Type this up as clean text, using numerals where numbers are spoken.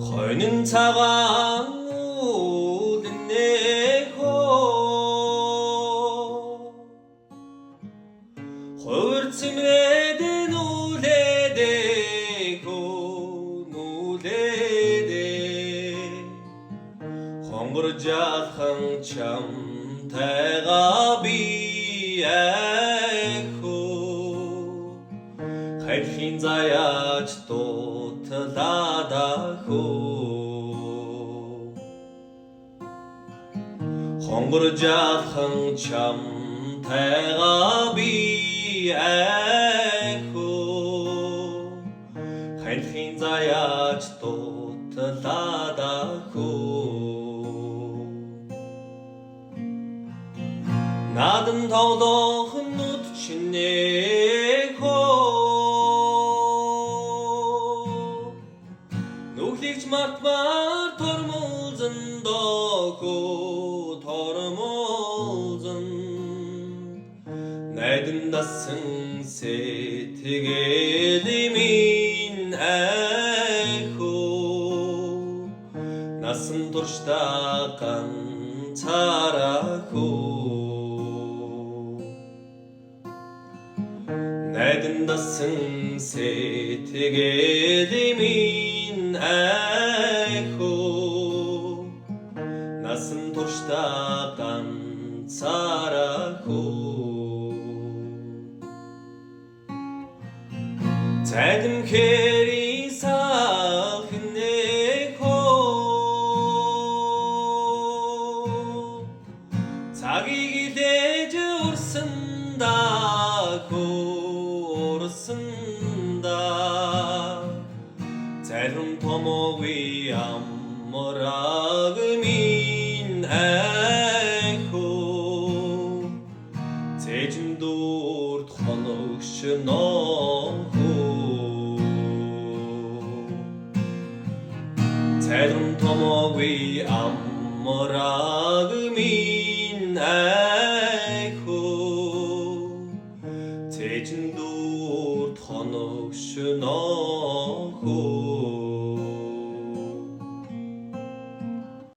хойнон цагаан ховор цэмрэдэн нүлэдэ хонгор жаахан чамтайга би хайрхийн заяач дуутлаад хонгор жаахан чамтайга би хайрхийн заяач дуутлаад наадам тоглох нүд чинээ нүглэгч мартмаар тормолзон тормолзон найдам дасан сэтгэлимин насан туршта ганцаараа найдам дасан сэтгэлимин насан туршта ганцаараа цайдам хэри сахнэ цагийг илээж урсандаа зарим томоогүй амраг минь цэжин дурд хоногшноо зарим томоогүй амраг минь цэжин дурд хоногшноо